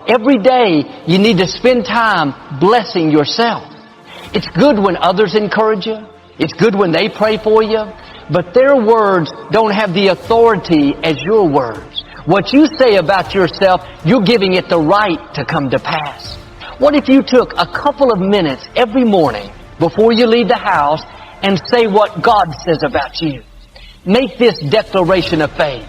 Every day you need to spend time blessing yourself. It's good when others encourage you. It's good when they pray for you. But their words don't have the authority as your words. What you say about yourself, you're giving it the right to come to pass. What if you took a couple of minutes every morning before you leave the house and say what God says about you? Make this declaration of faith.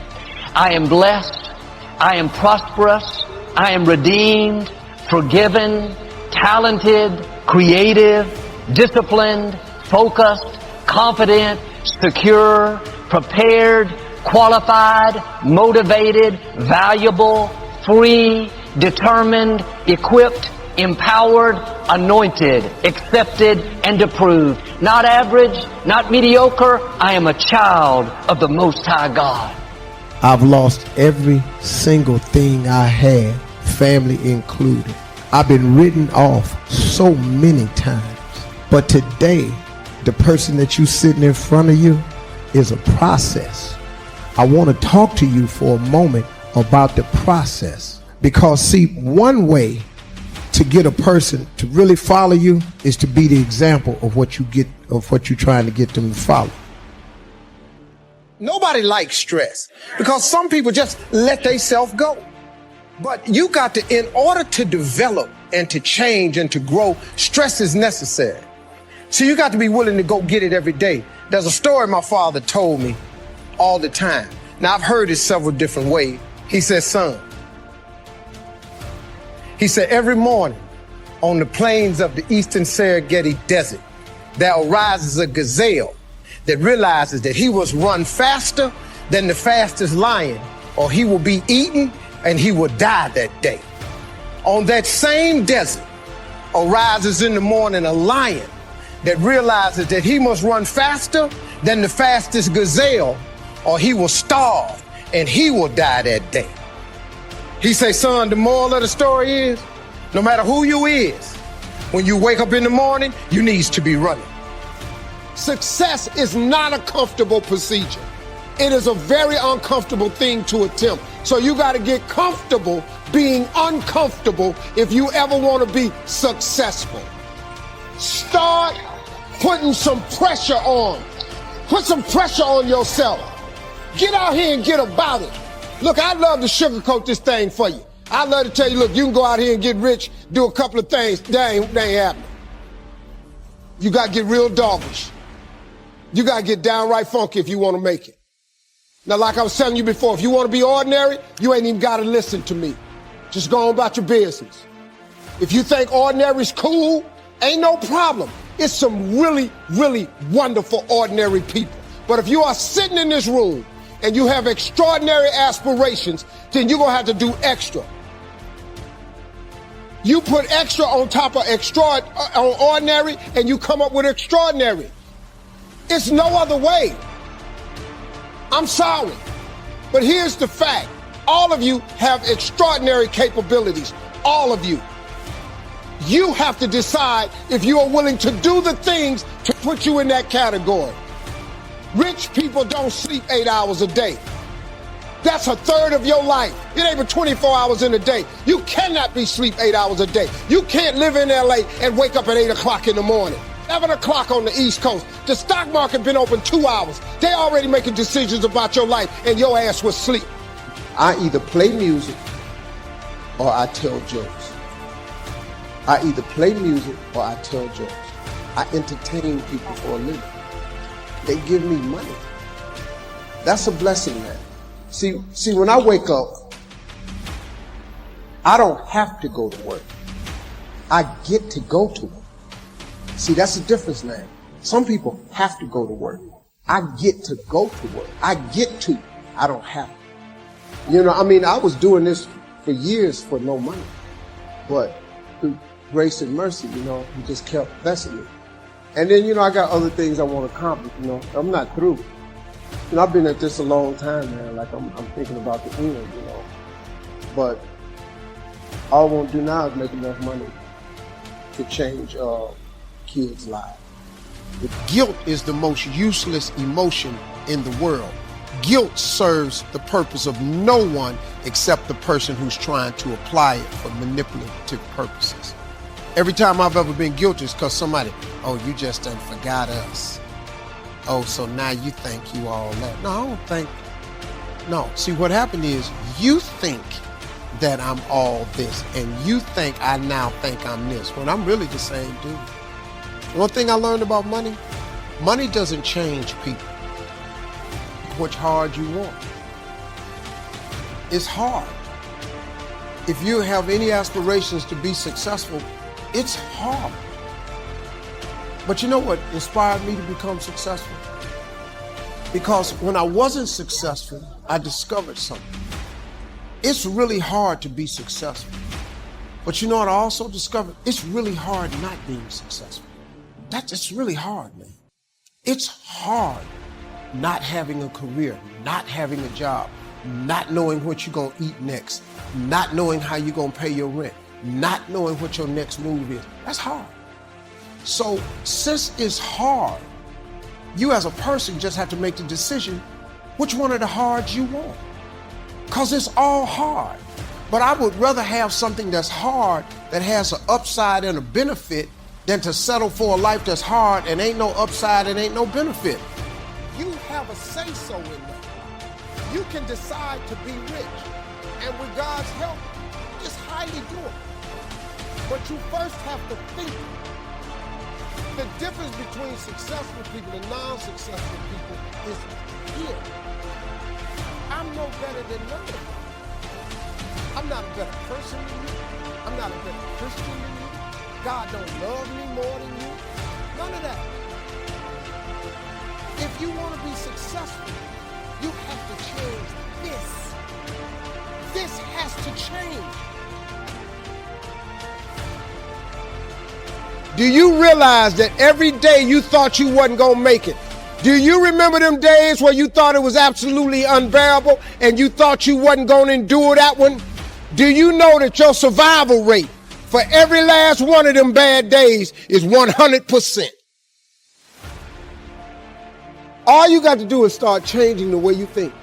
I am blessed. I am prosperous. I am redeemed, forgiven, talented, creative, disciplined, focused, confident, secure, prepared, qualified, motivated, valuable, free, determined, equipped, empowered, anointed, accepted, and approved. Not average, not mediocre. I am a child of the Most High God. I've lost every single thing I had, family included. I've been written off so many times. But today, the person that you sitting in front of you is a process. I want to talk to you for a moment about the process. Because see, one way to get a person to really follow you is to be the example of what you're trying to get them to follow. Nobody likes stress because some people just let themselves go. But you got to, in order to develop and to change and to grow, stress is necessary. So you got to be willing to go get it every day. There's a story my father told me all the time. Now I've heard it several different ways. He said, son, he said, every morning on the plains of the eastern Serengeti Desert, there arises a gazelle that realizes that he must run faster than the fastest lion, or he will be eaten and he will die that day. On that same desert arises in the morning a lion that realizes that he must run faster than the fastest gazelle, or he will starve and he will die that day. He say, son, the moral of the story is, no matter who you is, when you wake up in the morning, you needs to be running. Success is not a comfortable procedure. It is a very uncomfortable thing to attempt. So you got to get comfortable being uncomfortable if you ever want to be successful. Start putting some pressure on. Put some pressure on yourself. Get out here and get about it. Look, I'd love to sugarcoat this thing for you. I'd love to tell you, look, you can go out here and get rich, do a couple of things. That ain't happening. You got to get real doggish. You got to get downright funky if you want to make it. Now, like I was telling you before, if you want to be ordinary, you ain't even got to listen to me. Just go on about your business. If you think ordinary's cool, ain't no problem. It's some really, really wonderful ordinary people. But if you are sitting in this room and you have extraordinary aspirations, then you're going to have to do extra. You put extra on top of on ordinary and you come up with extraordinary. It's no other way. I'm sorry, but here's the fact. All of you have extraordinary capabilities. All of you. You have to decide if you are willing to do the things to put you in that category. Rich people don't sleep 8 hours a day. That's a third of your life. It ain't but 24 hours in a day. You cannot be sleep 8 hours a day. You can't live in LA and wake up at 8 o'clock in the morning. 11 o'clock on the East Coast. The stock market been open 2 hours. They already making decisions about your life and your ass was asleep. I either play music or I tell jokes. I either play music or I tell jokes. I entertain people for a living. They give me money. That's a blessing, man. See, when I wake up, I don't have to go to work. I get to go to work. See, that's the difference, man. Some people have to go to work. I get to go to work. I get to. I don't have to. You know, I mean, I was doing this for years for no money. But through grace and mercy, you know, he just kept blessing me. And then, you know, I got other things I want to accomplish, you know. I'm not through. You know, I've been at this a long time, man. Like, I'm thinking about the end, you know. But all I want to do now is make enough money to change kids' lives. The guilt is the most useless emotion in the world. Guilt serves the purpose of no one except the person who's trying to apply it for manipulative purposes. Every time I've ever been guilty is because somebody, oh, you just done forgot us. Oh, so now you think you all that. No, I don't think. No, see what happened is you think that I'm all this and you think I now think I'm this when I'm really the same dude. One thing I learned about money, money doesn't change people. Which hard you want. It's hard. If you have any aspirations to be successful, it's hard. But you know what inspired me to become successful? Because when I wasn't successful, I discovered something. It's really hard to be successful. But you know what I also discovered? It's really hard not being successful. It's really hard, man. It's hard not having a career, not having a job, not knowing what you're going to eat next, not knowing how you're going to pay your rent, not knowing what your next move is. That's hard. So since it's hard, you as a person just have to make the decision which one of the hards you want. Because it's all hard. But I would rather have something that's hard that has an upside and a benefit than to settle for a life that's hard and ain't no upside and ain't no benefit. You have a say-so in that. You can decide to be rich, and with God's help, it's highly doable. But you first have to think. The difference between successful people and non-successful people is here. I'm no better than none of them. I'm not a better person than you. I'm not a better Christian than you. God don't love me more than you. None of that. If you want to be successful, you have to change this. This has to change. Do you realize that every day you thought you wasn't going to make it? Do you remember them days where you thought it was absolutely unbearable and you thought you wasn't going to endure that one? Do you know that your survival rate for every last one of them bad days is 100%? All you got to do is start changing the way you think.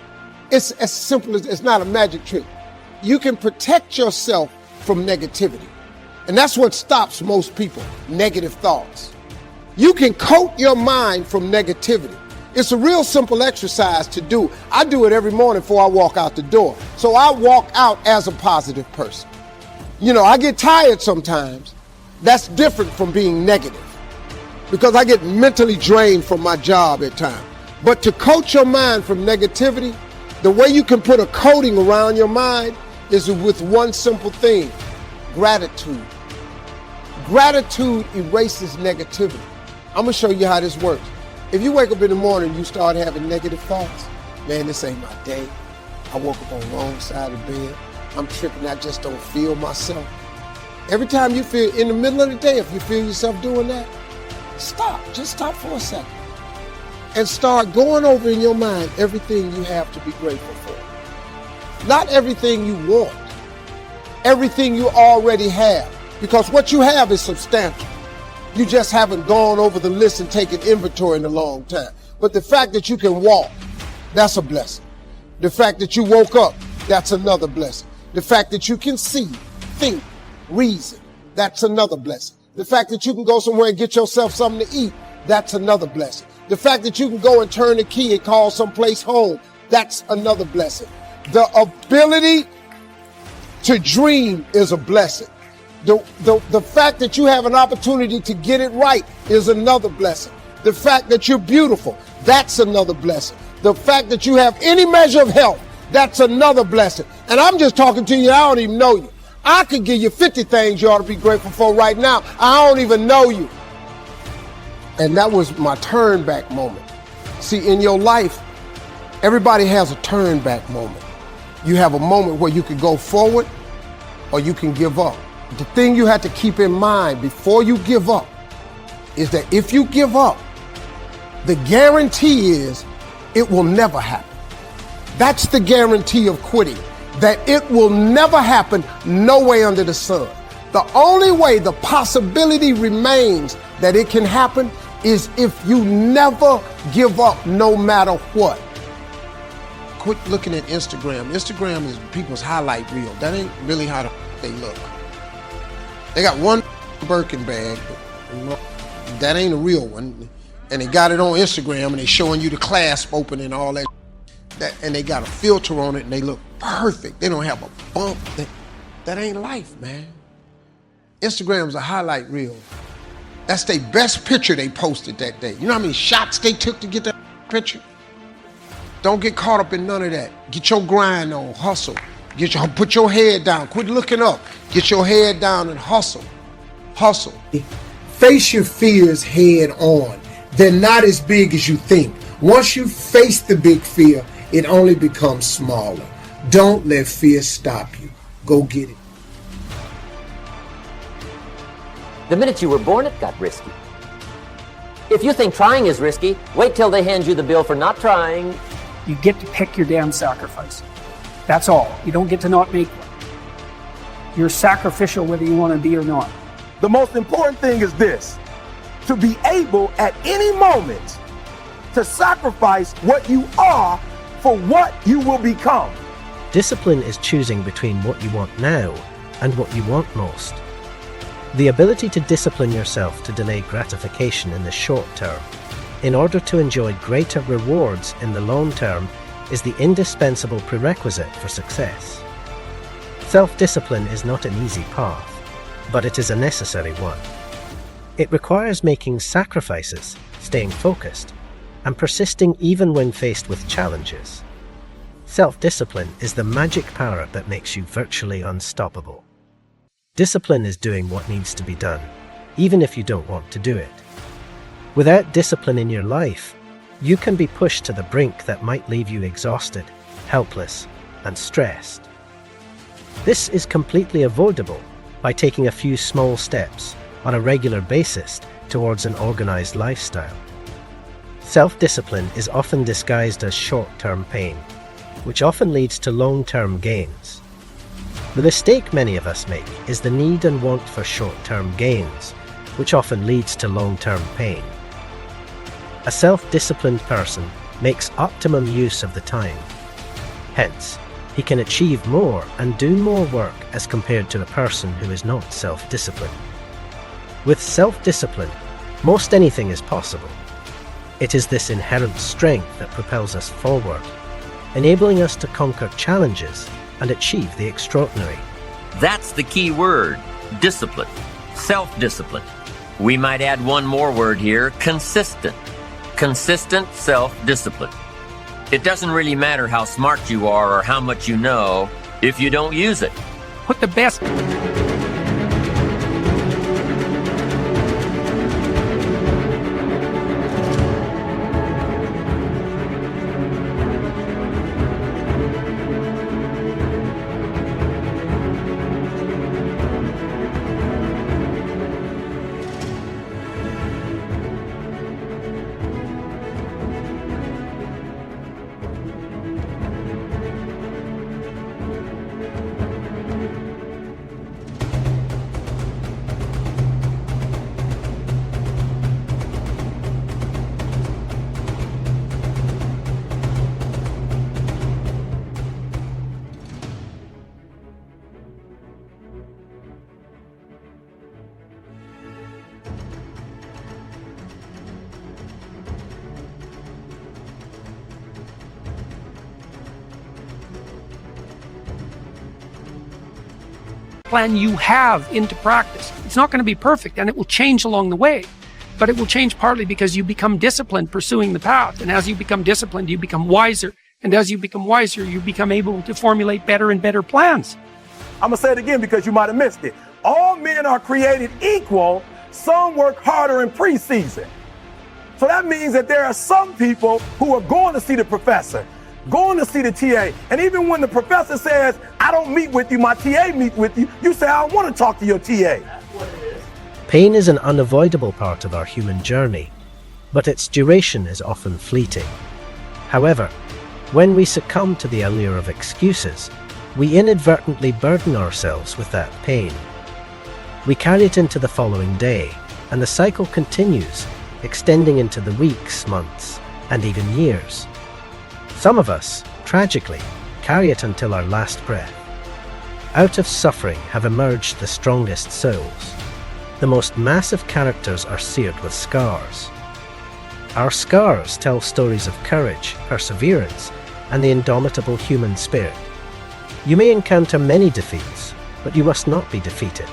It's as simple as, it's not a magic trick. You can protect yourself from negativity. And that's what stops most people, negative thoughts. You can coat your mind from negativity. It's a real simple exercise to do. I do it every morning before I walk out the door. So I walk out as a positive person. You know, I get tired sometimes. That's different from being negative because I get mentally drained from my job at times. But to coat your mind from negativity, the way you can put a coating around your mind is with one simple thing: gratitude. Gratitude erases negativity. I'm gonna show you how this works. If you wake up in the morning and you start having negative thoughts, man, this ain't my day. I woke up on the wrong side of the bed. I'm tripping, I just don't feel myself. Every time you feel, in the middle of the day, if you feel yourself doing that, stop, just stop for a second. And start going over in your mind everything you have to be grateful for. Not everything you want, everything you already have. Because what you have is substantial. You just haven't gone over the list and taken inventory in a long time. But the fact that you can walk, that's a blessing. The fact that you woke up, that's another blessing. The fact that you can see, think, reason, that's another blessing. The fact that you can go somewhere and get yourself something to eat, that's another blessing. The fact that you can go and turn the key and call someplace home, that's another blessing. The ability to dream is a blessing. The fact that you have an opportunity to get it right is another blessing. The fact that you're beautiful, that's another blessing. The fact that you have any measure of health, that's another blessing. And I'm just talking to you, I don't even know you. I could give you 50 things you ought to be grateful for right now. I don't even know you. And that was my turn back moment. See, in your life, everybody has a turn back moment. You have a moment where you can go forward or you can give up. The thing you have to keep in mind before you give up is that if you give up, the guarantee is it will never happen. That's the guarantee of quitting, that it will never happen, no way under the sun. The only way the possibility remains that it can happen is if you never give up no matter what. quit looking at Instagram. Instagram is people's highlight reel. That ain't really how they look. They got one Birkin bag, but that ain't a real one. And they got it on Instagram and they showing you the clasp open and all that. And they got a filter on it and they look perfect. They don't have a bump. That ain't life, man. Instagram's a highlight reel. That's their best picture they posted that day. You know how many shots they took to get that picture? Don't get caught up in none of that. Get your grind on, hustle. Put your head down, quit looking up. Get your head down and hustle. Hustle. Face your fears head on. They're not as big as you think. Once you face the big fear, it only becomes smaller. Don't let fear stop you. Go get it. The minute you were born, it got risky. If you think trying is risky, wait till they hand you the bill for not trying. You get to pick your damn sacrifice. That's all. You don't get to not make one. You're sacrificial whether you want to be or not. The most important thing is this: to be able at any moment to sacrifice what you are for what you will become. Discipline is choosing between what you want now and what you want most. The ability to discipline yourself to delay gratification in the short term in order to enjoy greater rewards in the long term is the indispensable prerequisite for success. Self-discipline is not an easy path, but it is a necessary one. It requires making sacrifices, staying focused, and persisting even when faced with challenges. Self-discipline is the magic power that makes you virtually unstoppable. Discipline is doing what needs to be done, even if you don't want to do it. Without discipline in your life, you can be pushed to the brink that might leave you exhausted, helpless, and stressed. This is completely avoidable by taking a few small steps on a regular basis towards an organized lifestyle. Self-discipline is often disguised as short-term pain, which often leads to long-term gains. The mistake many of us make is the need and want for short-term gains, which often leads to long-term pain. A self-disciplined person makes optimum use of the time. Hence, he can achieve more and do more work as compared to a person who is not self-disciplined. With self-discipline, most anything is possible. It is this inherent strength that propels us forward, enabling us to conquer challenges and achieve the extraordinary. That's the key word: discipline, self-discipline. We might add one more word here: consistent. Consistent self-discipline. It doesn't really matter how smart you are or how much you know if you don't use it. Put the best. Plan you have into practice. It's not going to be perfect, and it will change along the way, but it will change partly because you become disciplined pursuing the path. And as you become disciplined, you become wiser. And as you become wiser, you become able to formulate better and better plans. I'm going to say it again because you might have missed it. All men are created equal. Some work harder in preseason. So that means that there are some people who are going to see the professor, going to see the TA. And even when the professor says, I don't meet with you, my TA meets with you, you say, I don't want to talk to your TA. That's what it is. Pain is an unavoidable part of our human journey, but its duration is often fleeting. However, when we succumb to the allure of excuses, we inadvertently burden ourselves with that pain. We carry it into the following day, and the cycle continues, extending into the weeks, months, and even years. Some of us tragically, carry it until our last breath. Out of suffering have emerged the strongest souls. The most massive characters are seared with scars. Our scars tell stories of courage, perseverance, and the indomitable human spirit. You may encounter many defeats, but you must not be defeated.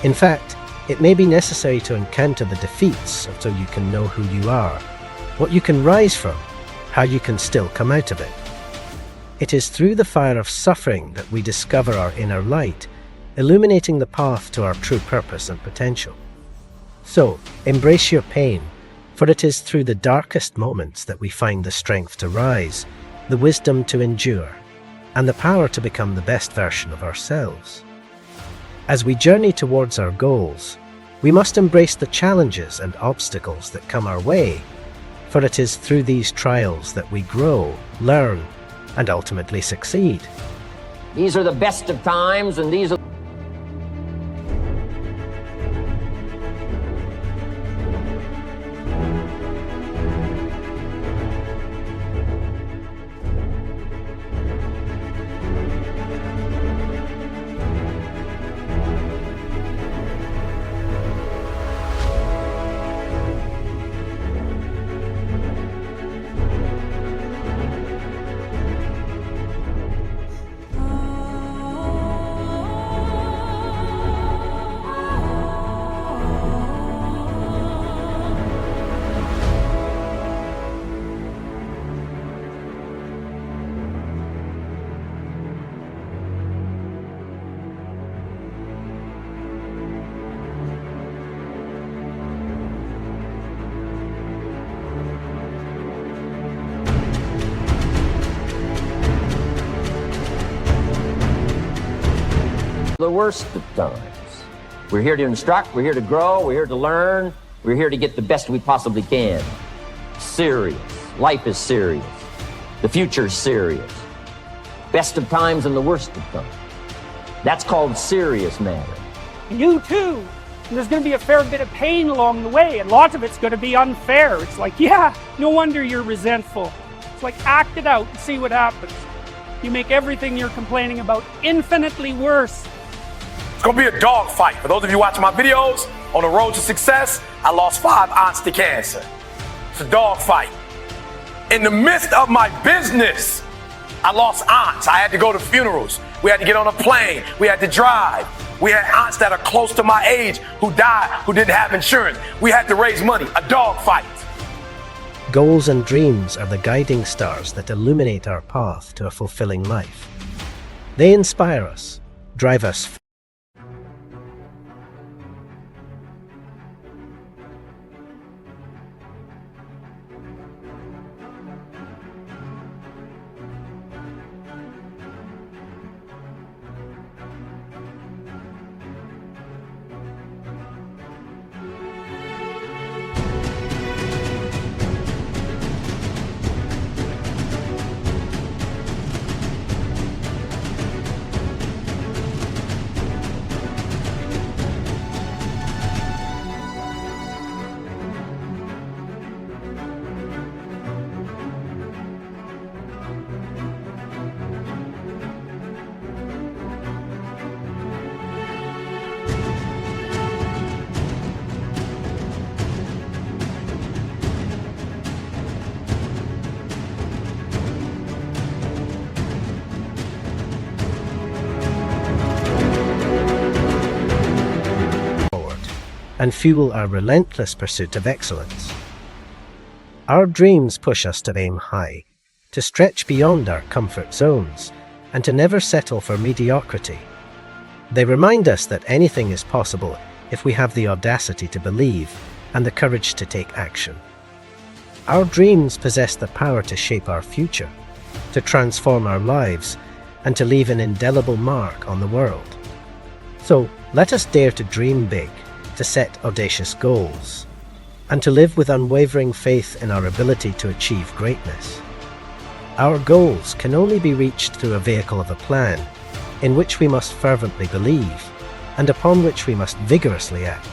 In fact, it may be necessary to encounter the defeats so you can know who you are, what you can rise from, how you can still come out of it. It is through the fire of suffering that we discover our inner light, illuminating the path to our true purpose and potential. So, embrace your pain, for it is through the darkest moments that we find the strength to rise, the wisdom to endure, and the power to become the best version of ourselves. As we journey towards our goals, we must embrace the challenges and obstacles that come our way, for it is through these trials that we grow, learn, and ultimately succeed. These are the best of times, and these are the worst of times. We're here to instruct, we're here to grow, we're here to learn, we're here to get the best we possibly can. Serious. Life is serious. The future is serious. Best of times and the worst of times. That's called serious matter. You too. And there's going to be a fair bit of pain along the way, and lots of it's going to be unfair. It's like, yeah, no wonder you're resentful. It's like, act it out and see what happens. You make everything you're complaining about infinitely worse. It's gonna be a dog fight. For those of you watching my videos, on the road to success, I lost 5 aunts to cancer. It's a dog fight. In the midst of my business, I lost aunts. I had to go to funerals. We had to get on a plane. We had to drive. We had aunts that are close to my age who died, who didn't have insurance. We had to raise money. A dog fight. Goals and dreams are the guiding stars that illuminate our path to a fulfilling life. They inspire us, drive us and fuel our relentless pursuit of excellence. Our dreams push us to aim high, to stretch beyond our comfort zones, and to never settle for mediocrity. They remind us that anything is possible if we have the audacity to believe and the courage to take action. Our dreams possess the power to shape our future, to transform our lives, and to leave an indelible mark on the world. So let us dare to dream big, to set audacious goals, and to live with unwavering faith in our ability to achieve greatness. Our goals can only be reached through a vehicle of a plan, in which we must fervently believe, and upon which we must vigorously act.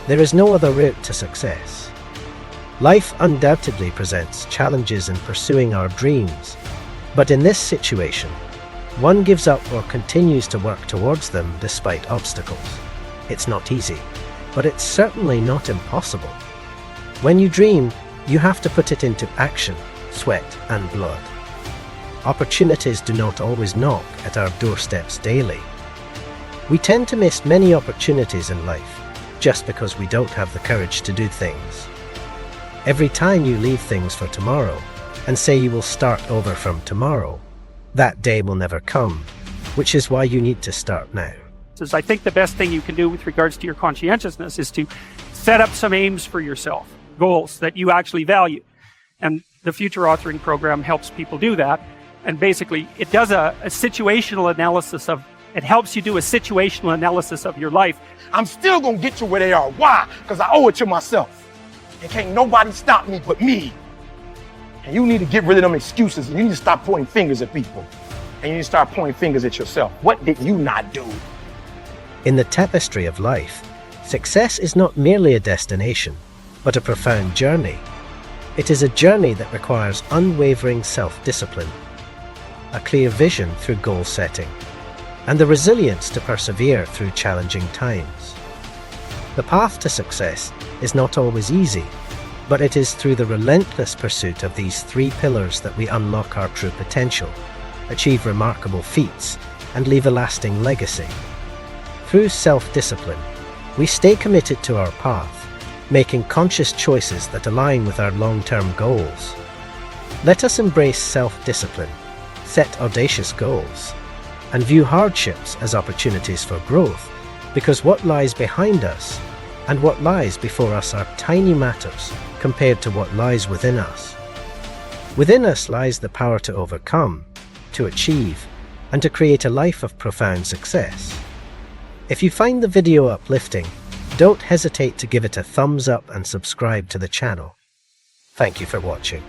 There is no other route to success. Life undoubtedly presents challenges in pursuing our dreams, But in this situation, one gives up or continues to work towards them despite obstacles. It's not easy, but it's certainly not impossible. When you dream, you have to put it into action, sweat and blood. Opportunities do not always knock at our doorsteps daily. We tend to miss many opportunities in life just because we don't have the courage to do things. Every time you leave things for tomorrow and say you will start over from tomorrow, that day will never come, which is why you need to start now. I think the best thing you can do with regards to your conscientiousness is to set up some aims for yourself, goals that you actually value. And the Future Authoring Program helps people do that. And basically, it does a situational analysis of, it helps you do a situational analysis of your life. I'm still gonna get you where they are. Why? Because I owe it to myself. And can't nobody stop me but me. And you need to get rid of them excuses. You need to stop pointing fingers at people. And you need to start pointing fingers at yourself. What did you not do? In the tapestry of life, success is not merely a destination, but a profound journey. It is a journey that requires unwavering self-discipline, a clear vision through goal setting, and the resilience to persevere through challenging times. The path to success is not always easy, but it is through the relentless pursuit of these three pillars that we unlock our true potential, achieve remarkable feats, and leave a lasting legacy. Through self-discipline, we stay committed to our path, making conscious choices that align with our long-term goals. Let us embrace self-discipline, set audacious goals, and view hardships as opportunities for growth, because what lies behind us and what lies before us are tiny matters compared to what lies within us. Within us lies the power to overcome, to achieve, and to create a life of profound success. If you find the video uplifting, don't hesitate to give it a thumbs up and subscribe to the channel. Thank you for watching.